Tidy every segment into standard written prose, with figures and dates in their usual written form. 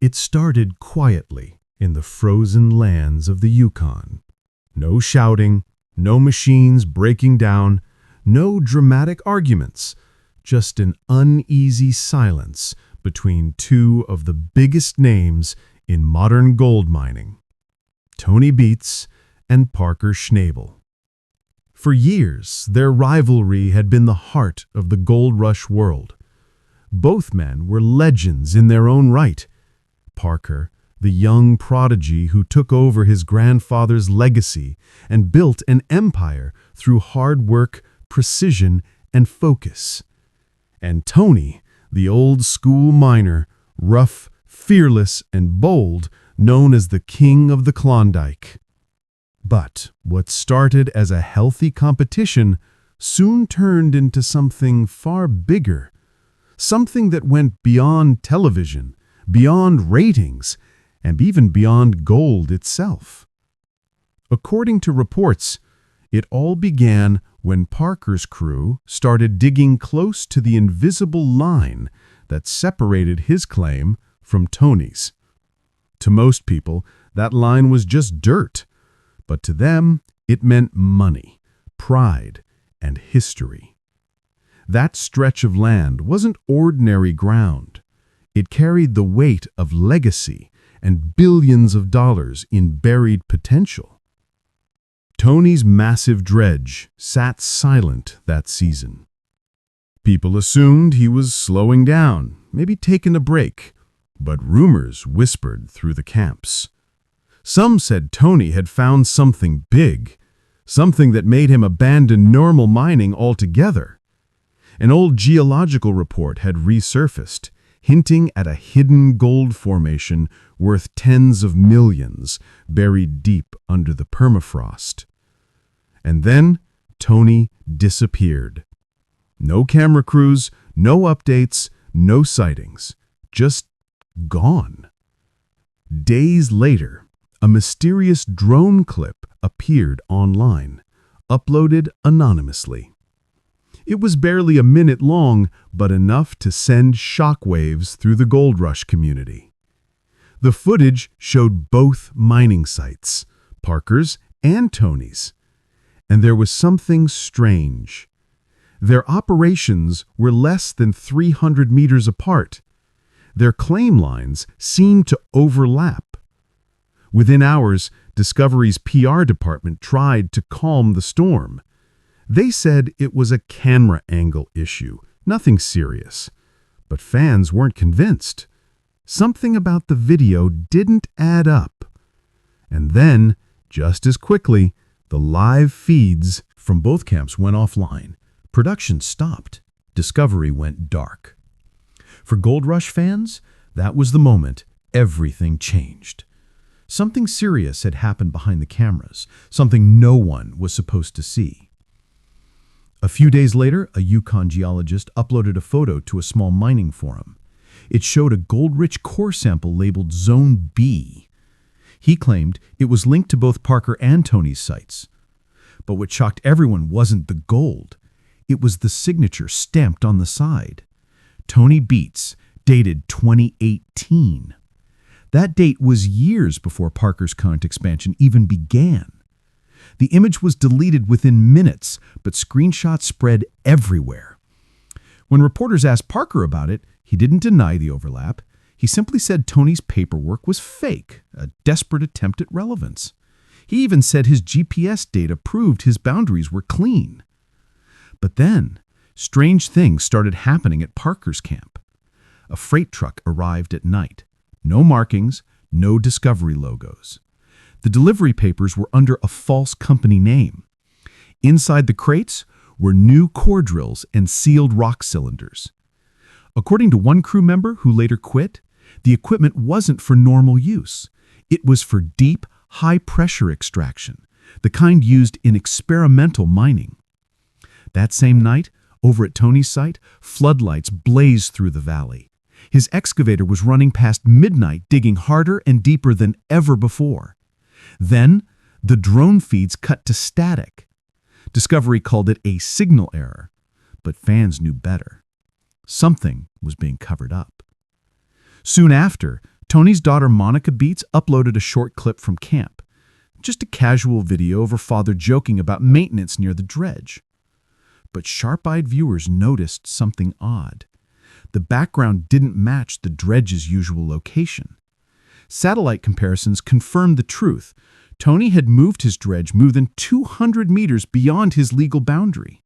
It started quietly in the frozen lands of the Yukon. No shouting, no machines breaking down, no dramatic arguments, just an uneasy silence between two of the biggest names in modern gold mining, Tony Beets and Parker Schnabel. For years, their rivalry had been the heart of the gold rush world. Both men were legends in their own right. Parker, the young prodigy who took over his grandfather's legacy and built an empire through hard work, precision, and focus. And Tony, the old-school miner, rough, fearless, and bold, known as the King of the Klondike. But what started as a healthy competition soon turned into something far bigger, something that went beyond television, beyond ratings, and even beyond gold itself. According to reports, it all began when Parker's crew started digging close to the invisible line that separated his claim from Tony's. To most people, that line was just dirt, but to them, it meant money, pride, and history. That stretch of land wasn't ordinary ground. It carried the weight of legacy and billions of dollars in buried potential. Tony's massive dredge sat silent that season. People assumed he was slowing down, maybe taking a break, but rumors whispered through the camps. Some said Tony had found something big, something that made him abandon normal mining altogether. An old geological report had resurfaced, hinting at a hidden gold formation worth tens of millions buried deep under the permafrost. And then Tony disappeared. No camera crews, no updates, no sightings. Just gone. Days later, a mysterious drone clip appeared online, uploaded anonymously. It was barely a minute long, but enough to send shockwaves through the gold rush community. The footage showed both mining sites, Parker's and Tony's. And there was something strange. Their operations were less than 300 meters apart. Their claim lines seemed to overlap. Within hours, Discovery's PR department tried to calm the storm. They said it was a camera angle issue, nothing serious. But fans weren't convinced. Something about the video didn't add up. And then, just as quickly, the live feeds from both camps went offline. Production stopped. Discovery went dark. For Gold Rush fans, that was the moment everything changed. Something serious had happened behind the cameras, something no one was supposed to see. A few days later, a Yukon geologist uploaded a photo to a small mining forum. It showed a gold-rich core sample labeled Zone B. He claimed it was linked to both Parker and Tony's sites. But what shocked everyone wasn't the gold. It was the signature stamped on the side. Tony Beets, dated 2018. That date was years before Parker's current expansion even began. The image was deleted within minutes, but screenshots spread everywhere. When reporters asked Parker about it, he didn't deny the overlap. He simply said Tony's paperwork was fake, a desperate attempt at relevance. He even said his GPS data proved his boundaries were clean. But then, strange things started happening at Parker's camp. A freight truck arrived at night. No markings, no Discovery logos. The delivery papers were under a false company name. Inside the crates were new core drills and sealed rock cylinders. According to one crew member who later quit, the equipment wasn't for normal use. It was for deep, high-pressure extraction, the kind used in experimental mining. That same night, over at Tony's site, floodlights blazed through the valley. His excavator was running past midnight, digging harder and deeper than ever before. Then, the drone feeds cut to static. Discovery called it a signal error, but fans knew better. Something was being covered up. Soon after, Tony's daughter Monica Beets uploaded a short clip from camp. Just a casual video of her father joking about maintenance near the dredge. But sharp-eyed viewers noticed something odd. The background didn't match the dredge's usual location. Satellite comparisons confirmed the truth. Tony had moved his dredge more than 200 meters beyond his legal boundary.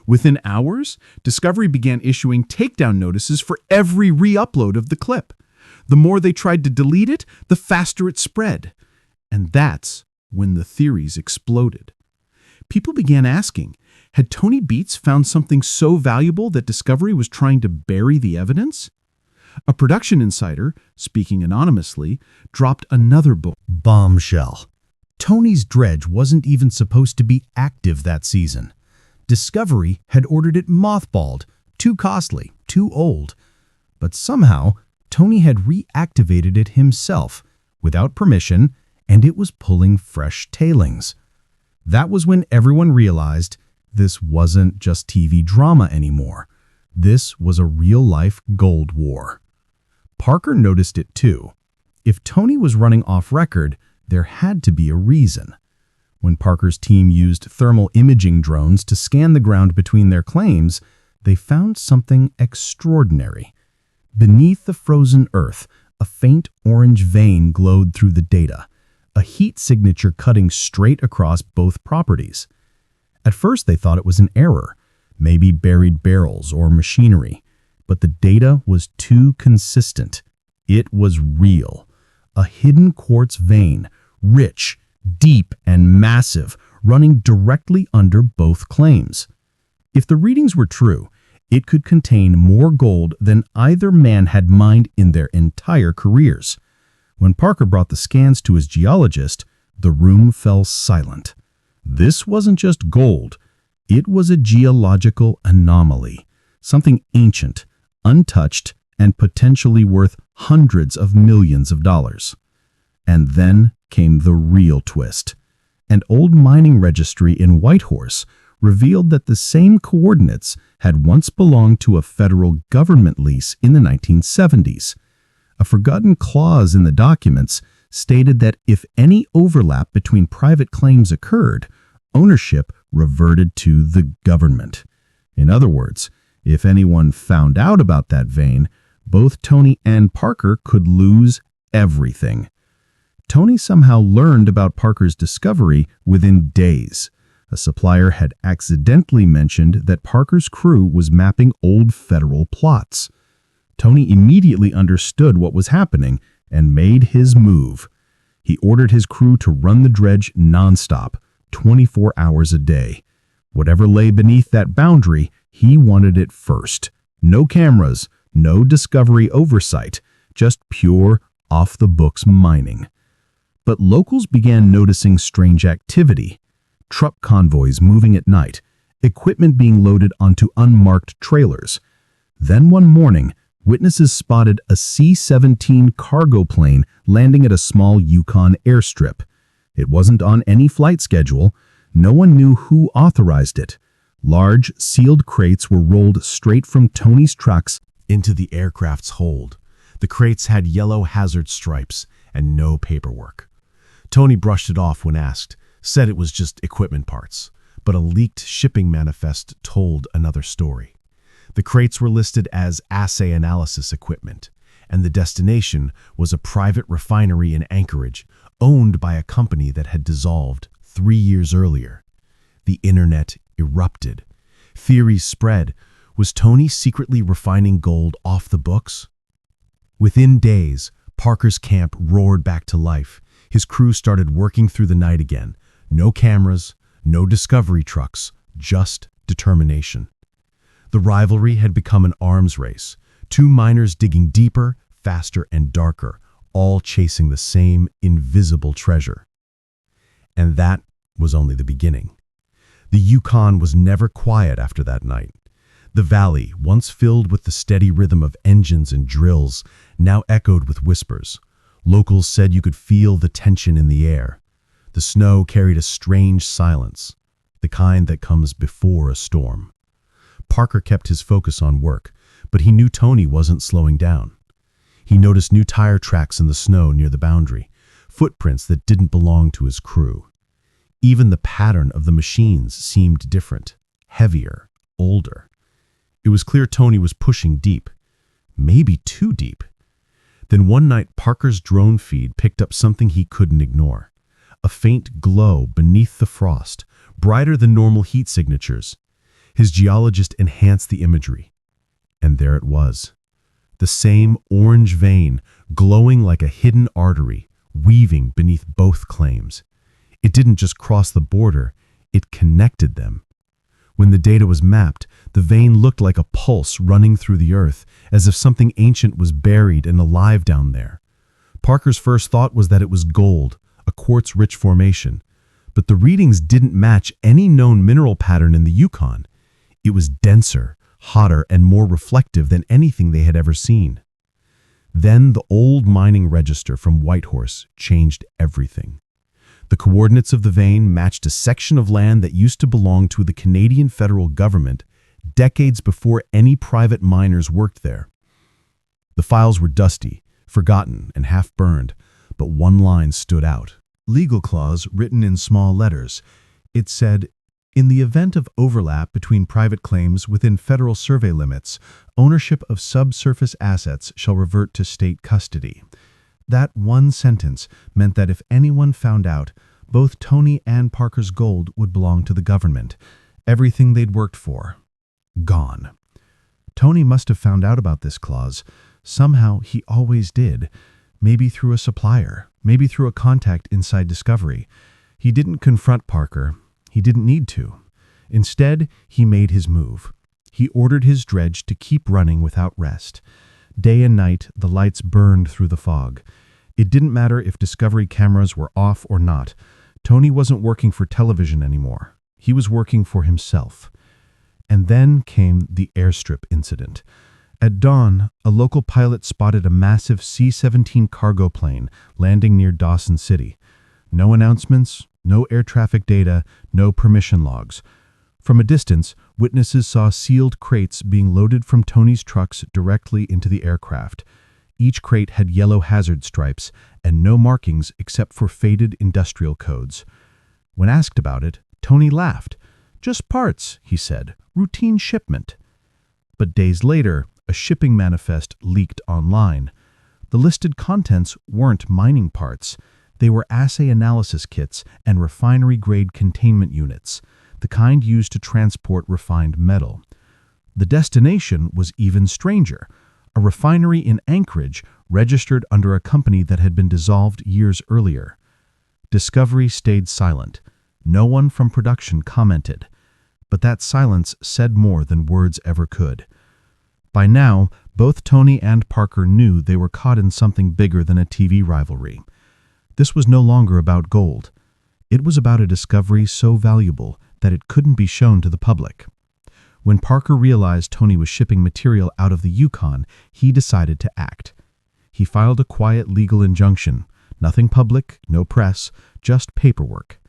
Within hours, Discovery began issuing takedown notices for every re-upload of the clip. The more they tried to delete it, the faster it spread. And that's when the theories exploded. People began asking, had Tony Beets found something so valuable that Discovery was trying to bury the evidence? A production insider, speaking anonymously, dropped another bombshell. Tony's dredge wasn't even supposed to be active that season. Discovery had ordered it mothballed, too costly, too old. But somehow, Tony had reactivated it himself, without permission, and it was pulling fresh tailings. That was when everyone realized this wasn't just TV drama anymore. This was a real-life gold war. Parker noticed it too. If Tony was running off record, there had to be a reason. When Parker's team used thermal imaging drones to scan the ground between their claims, they found something extraordinary. Beneath the frozen earth, a faint orange vein glowed through the data, a heat signature cutting straight across both properties. At first they thought it was an error, maybe buried barrels or machinery, but the data was too consistent. It was real. A hidden quartz vein, rich, deep, and massive, running directly under both claims. If the readings were true, it could contain more gold than either man had mined in their entire careers. When Parker brought the scans to his geologist, the room fell silent. This wasn't just gold. It was a geological anomaly, something ancient, untouched, and potentially worth hundreds of millions of dollars. And then came the real twist. An old mining registry in Whitehorse revealed that the same coordinates had once belonged to a federal government lease in the 1970s. A forgotten clause in the documents stated that if any overlap between private claims occurred, ownership reverted to the government. In other words, if anyone found out about that vein, both Tony and Parker could lose everything. Tony somehow learned about Parker's discovery within days. A supplier had accidentally mentioned that Parker's crew was mapping old federal plots. Tony immediately understood what was happening and made his move. He ordered his crew to run the dredge nonstop, 24 hours a day. Whatever lay beneath that boundary, he wanted it first. No cameras, no Discovery oversight, just pure, off-the-books mining. But locals began noticing strange activity. Truck convoys moving at night, equipment being loaded onto unmarked trailers. Then one morning, witnesses spotted a C-17 cargo plane landing at a small Yukon airstrip. It wasn't on any flight schedule. No one knew who authorized it. Large, sealed crates were rolled straight from Tony's trucks into the aircraft's hold. The crates had yellow hazard stripes and no paperwork. Tony brushed it off when asked, said it was just equipment parts, but a leaked shipping manifest told another story. The crates were listed as assay analysis equipment, and the destination was a private refinery in Anchorage, owned by a company that had dissolved 3 years earlier. The internet erupted. Theories spread. Was Tony secretly refining gold off the books? Within days, Parker's camp roared back to life. His crew started working through the night again. No cameras, no Discovery trucks, just determination. The rivalry had become an arms race. Two miners digging deeper, faster, and darker, all chasing the same invisible treasure. And that was only the beginning. The Yukon was never quiet after that night. The valley, once filled with the steady rhythm of engines and drills, now echoed with whispers. Locals said you could feel the tension in the air. The snow carried a strange silence, the kind that comes before a storm. Parker kept his focus on work, but he knew Tony wasn't slowing down. He noticed new tire tracks in the snow near the boundary, footprints that didn't belong to his crew. Even the pattern of the machines seemed different, heavier, older. It was clear Tony was pushing deep, maybe too deep. Then one night, Parker's drone feed picked up something he couldn't ignore. A faint glow beneath the frost, brighter than normal heat signatures. His geologist enhanced the imagery. And there it was. The same orange vein, glowing like a hidden artery, weaving beneath both claims. It didn't just cross the border, it connected them. When the data was mapped, the vein looked like a pulse running through the earth, as if something ancient was buried and alive down there. Parker's first thought was that it was gold, a quartz-rich formation. But the readings didn't match any known mineral pattern in the Yukon. It was denser, hotter, and more reflective than anything they had ever seen. Then the old mining register from Whitehorse changed everything. The coordinates of the vein matched a section of land that used to belong to the Canadian federal government decades before any private miners worked there. The files were dusty, forgotten, and half-burned, but one line stood out. Legal clause written in small letters. It said, "In the event of overlap between private claims within federal survey limits, ownership of subsurface assets shall revert to state custody." That one sentence meant that if anyone found out, both Tony and Parker's gold would belong to the government. Everything they'd worked for. Gone. Tony must have found out about this clause. Somehow he always did. Maybe through a supplier, maybe through a contact inside Discovery. He didn't confront Parker. He didn't need to. Instead, he made his move. He ordered his dredge to keep running without rest. Day and night, the lights burned through the fog. It didn't matter if Discovery cameras were off or not. Tony wasn't working for television anymore. He was working for himself. And then came the airstrip incident. At dawn, a local pilot spotted a massive C-17 cargo plane landing near Dawson City. No announcements, no air traffic data, no permission logs. From a distance, witnesses saw sealed crates being loaded from Tony's trucks directly into the aircraft. Each crate had yellow hazard stripes and no markings except for faded industrial codes. When asked about it, Tony laughed. "Just parts," he said. "Routine shipment." But days later, a shipping manifest leaked online. The listed contents weren't mining parts. They were assay analysis kits and refinery-grade containment units, the kind used to transport refined metal. The destination was even stranger, a refinery in Anchorage registered under a company that had been dissolved years earlier. Discovery stayed silent. No one from production commented. But that silence said more than words ever could. By now, both Tony and Parker knew they were caught in something bigger than a TV rivalry. This was no longer about gold. It was about a discovery so valuable that it couldn't be shown to the public. When Parker realized Tony was shipping material out of the Yukon, he decided to act. He filed a quiet legal injunction. Nothing public, no press, just paperwork.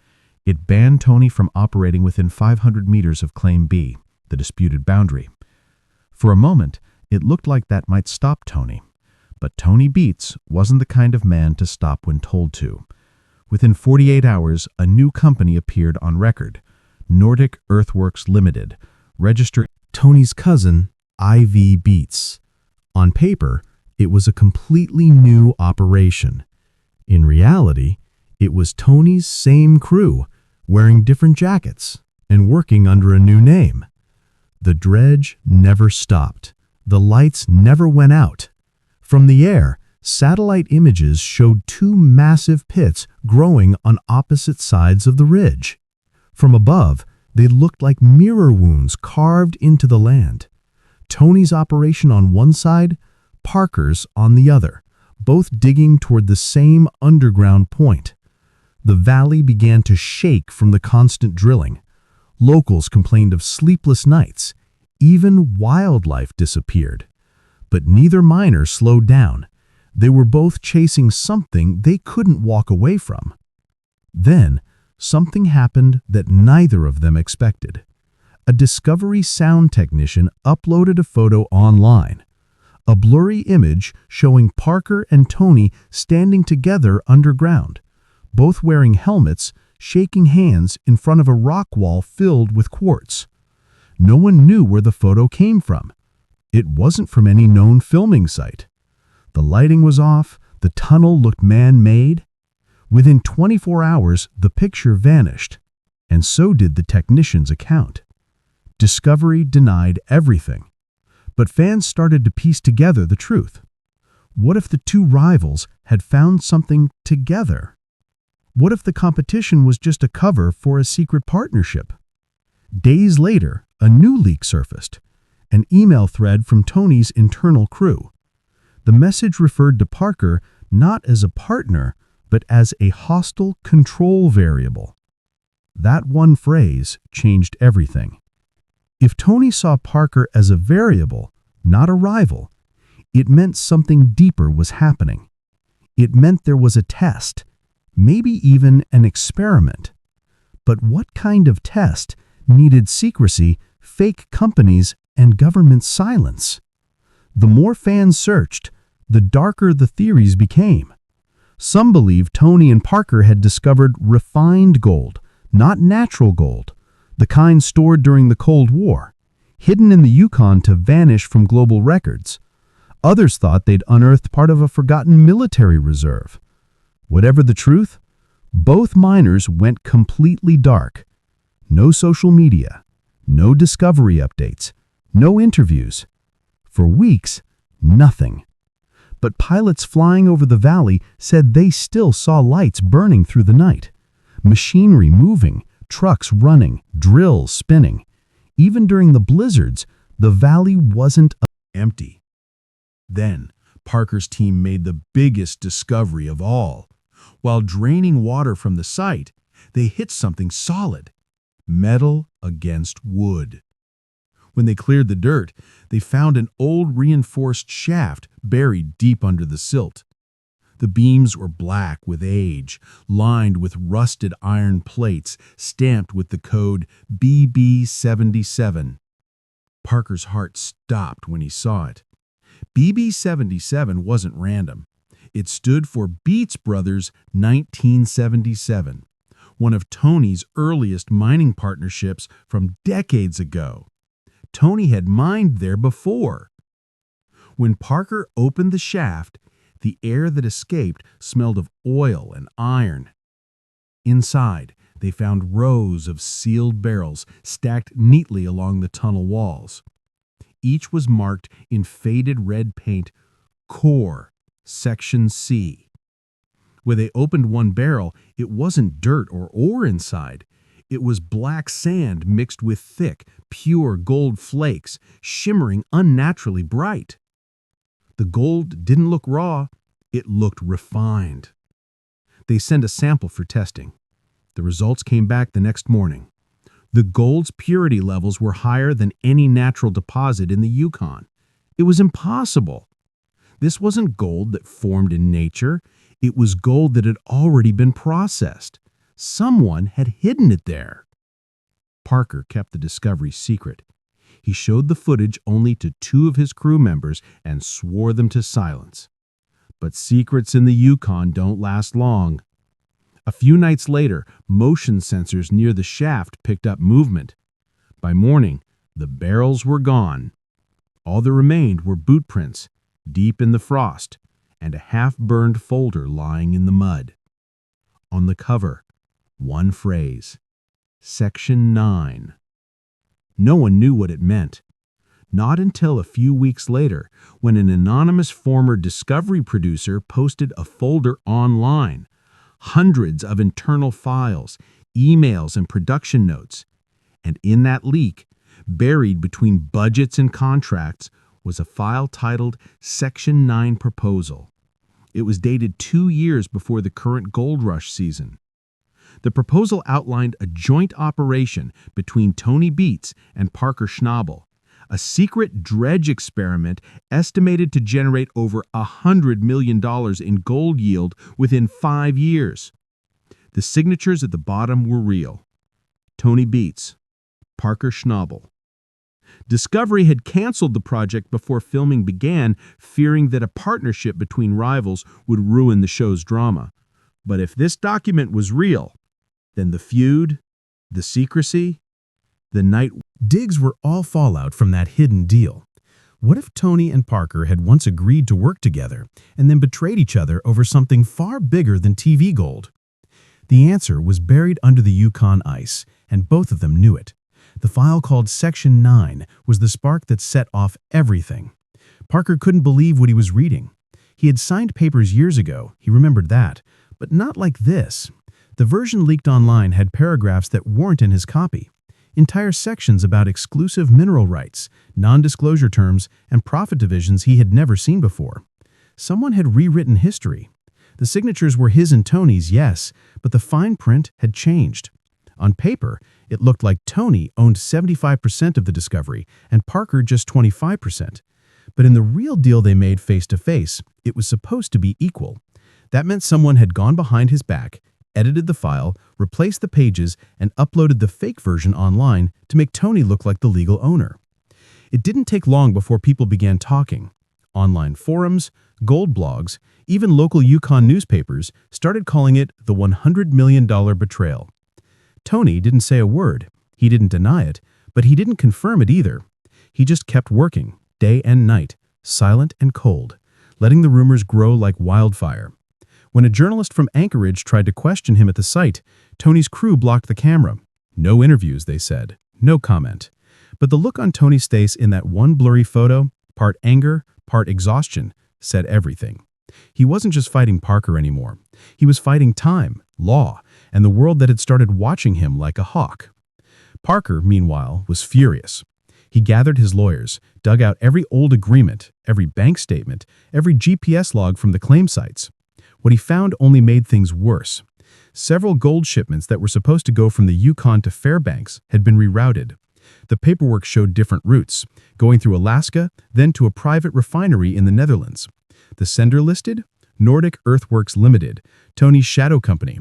It banned Tony from operating within 500 meters of Claim B, the disputed boundary. For a moment, it looked like that might stop Tony. But Tony Beets wasn't the kind of man to stop when told to. Within 48 hours, a new company appeared on record, Nordic Earthworks Limited, registered Tony's cousin, IV Beets. On paper, it was a completely new operation. In reality, it was Tony's same crew, wearing different jackets and working under a new name. The dredge never stopped. The lights never went out. From the air, satellite images showed two massive pits growing on opposite sides of the ridge. From above, they looked like mirror wounds carved into the land. Tony's operation on one side, Parker's on the other, both digging toward the same underground point. The valley began to shake from the constant drilling. Locals complained of sleepless nights. Even wildlife disappeared. But neither miner slowed down. They were both chasing something they couldn't walk away from. Then, something happened that neither of them expected. A Discovery sound technician uploaded a photo online. a blurry image showing Parker and Tony standing together underground, both wearing helmets, shaking hands in front of a rock wall filled with quartz. No one knew where the photo came from. It wasn't from any known filming site. The lighting was off, the tunnel looked man-made. Within 24 hours, the picture vanished, and so did the technician's account. Discovery denied everything. But fans started to piece together the truth. What if the two rivals had found something together? What if the competition was just a cover for a secret partnership? Days later, a new leak surfaced, an email thread from Tony's internal crew. The message referred to Parker not as a partner, but as a hostile control variable. That one phrase changed everything. If Tony saw Parker as a variable, not a rival, it meant something deeper was happening. It meant there was a test, maybe even an experiment. But what kind of test needed secrecy, fake companies, and government silence? The more fans searched, the darker the theories became. Some believed Tony and Parker had discovered refined gold, not natural gold, the kind stored during the Cold War, hidden in the Yukon to vanish from global records. Others thought they'd unearthed part of a forgotten military reserve. Whatever the truth, both miners went completely dark. No social media, no discovery updates, no interviews. For weeks, nothing. But pilots flying over the valley said they still saw lights burning through the night, machinery moving, trucks running, drills spinning. Even during the blizzards, the valley wasn't empty. Then, Parker's team made the biggest discovery of all. While draining water from the site, they hit something solid: metal against wood. When they cleared the dirt, they found an old reinforced shaft buried deep under the silt. The beams were black with age, lined with rusted iron plates stamped with the code BB77. Parker's heart stopped when he saw it. BB77 wasn't random. It stood for Beets Brothers 1977, one of Tony's earliest mining partnerships from decades ago. Tony had mined there before. When Parker opened the shaft, the air that escaped smelled of oil and iron. Inside, they found rows of sealed barrels stacked neatly along the tunnel walls. Each was marked in faded red paint, Core, Section C. When they opened one barrel, it wasn't dirt or ore inside. It was black sand mixed with thick, pure gold flakes, shimmering unnaturally bright. The gold didn't look raw, it looked refined. They sent a sample for testing. The results came back the next morning. The gold's purity levels were higher than any natural deposit in the Yukon. It was impossible. This wasn't gold that formed in nature. It was gold that had already been processed. Someone had hidden it there. Parker kept the discovery secret. He showed the footage only to 2 of his crew members and swore them to silence. But secrets in the Yukon don't last long. A few nights later, motion sensors near the shaft picked up movement. By morning, the barrels were gone. All that remained were boot prints, deep in the frost, and a half-burned folder lying in the mud. On the cover, one phrase: Section 9. No one knew what it meant. Not until a few weeks later, when an anonymous former Discovery producer posted a folder online. Hundreds of internal files, emails, and production notes. And in that leak, buried between budgets and contracts, was a file titled Section 9 Proposal. It was dated 2 years before the current gold rush season. The proposal outlined a joint operation between Tony Beets and Parker Schnabel, a secret dredge experiment estimated to generate over $100 million in gold yield within 5 years. The signatures at the bottom were real: Tony Beets, Parker Schnabel. Discovery had canceled the project before filming began, fearing that a partnership between rivals would ruin the show's drama. But if this document was real, then the feud, the secrecy, the night digs were all fallout from that hidden deal. What if Tony and Parker had once agreed to work together and then betrayed each other over something far bigger than TV gold? The answer was buried under the Yukon ice, and both of them knew it. The file called Section 9 was the spark that set off everything. Parker couldn't believe what he was reading. He had signed papers years ago, he remembered that, but not like this. The version leaked online had paragraphs that weren't in his copy. Entire sections about exclusive mineral rights, non-disclosure terms, and profit divisions he had never seen before. Someone had rewritten history. The signatures were his and Tony's, yes, but the fine print had changed. On paper, it looked like Tony owned 75% of the discovery and Parker just 25%. But in the real deal they made face-to-face, it was supposed to be equal. That meant someone had gone behind his back, edited the file, replaced the pages, and uploaded the fake version online to make Tony look like the legal owner. It didn't take long before people began talking. Online forums, gold blogs, even local Yukon newspapers started calling it the $100 million betrayal. Tony didn't say a word. He didn't deny it, but he didn't confirm it either. He just kept working, day and night, silent and cold, letting the rumors grow like wildfire. When a journalist from Anchorage tried to question him at the site, Tony's crew blocked the camera. No interviews, they said. No comment. But the look on Tony's face in that one blurry photo, part anger, part exhaustion, said everything. He wasn't just fighting Parker anymore. He was fighting time, law, and the world that had started watching him like a hawk. Parker, meanwhile, was furious. He gathered his lawyers, dug out every old agreement, every bank statement, every GPS log from the claim sites. What he found only made things worse. Several gold shipments that were supposed to go from the Yukon to Fairbanks had been rerouted. The paperwork showed different routes, going through Alaska, then to a private refinery in the Netherlands. The sender listed? Nordic Earthworks Limited, Tony's shadow company.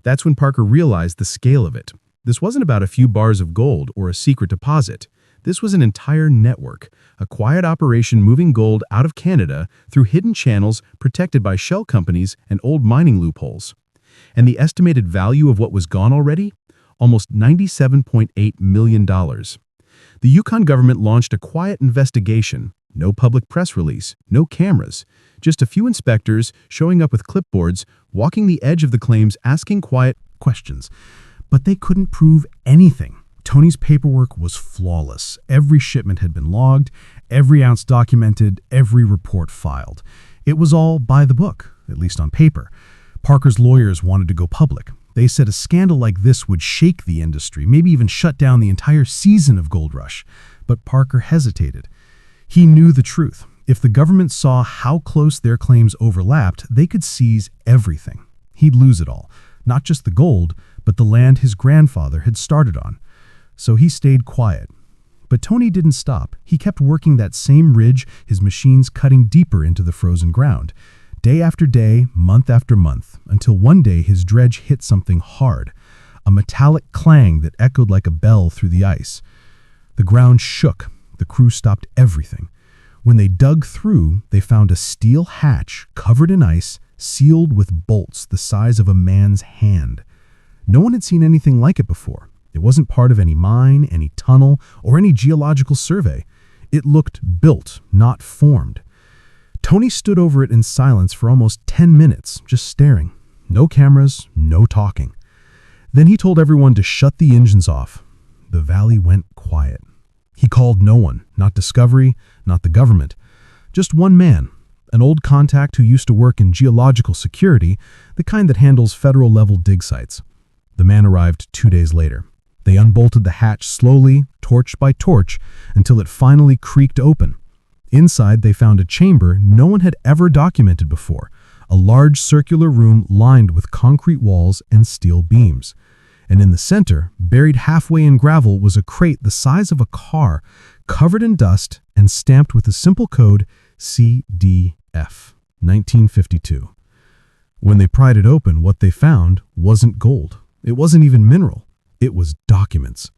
That's when Parker realized the scale of it. This wasn't about a few bars of gold or a secret deposit. This was an entire network, a quiet operation moving gold out of Canada through hidden channels protected by shell companies and old mining loopholes. And the estimated value of what was gone already? Almost $97.8 million. The Yukon government launched a quiet investigation. No public press release, no cameras, just a few inspectors showing up with clipboards, walking the edge of the claims, asking quiet questions. But they couldn't prove anything. Tony's paperwork was flawless. Every shipment had been logged, every ounce documented, every report filed. It was all by the book, at least on paper. Parker's lawyers wanted to go public. They said a scandal like this would shake the industry, maybe even shut down the entire season of Gold Rush. But Parker hesitated. He knew the truth. If the government saw how close their claims overlapped, they could seize everything. He'd lose it all, not just the gold, but the land his grandfather had started on. So he stayed quiet. But Tony didn't stop. He kept working that same ridge, his machines cutting deeper into the frozen ground. Day after day, month after month, until one day his dredge hit something hard, a metallic clang that echoed like a bell through the ice. The ground shook. The crew stopped everything. When they dug through, they found a steel hatch covered in ice, sealed with bolts the size of a man's hand. No one had seen anything like it before. It wasn't part of any mine, any tunnel, or any geological survey. It looked built, not formed. Tony stood over it in silence for almost 10 minutes, just staring. No cameras, no talking. Then he told everyone to shut the engines off. The valley went quiet. He called no one, not Discovery, not the government. Just one man, an old contact who used to work in geological security, the kind that handles federal-level dig sites. The man arrived 2 days later. They unbolted the hatch slowly, torch by torch, until it finally creaked open. Inside, they found a chamber no one had ever documented before, a large circular room lined with concrete walls and steel beams. And in the center, buried halfway in gravel, was a crate the size of a car, covered in dust and stamped with the simple code CDF, 1952. When they pried it open, what they found wasn't gold. It wasn't even mineral. It was documents.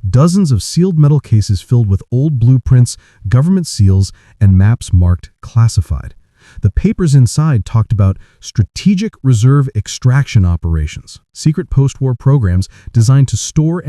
dozens of sealed metal cases filled with old blueprints, government seals, and maps marked classified. The papers inside talked about strategic reserve extraction operations, secret post-war programs designed to store and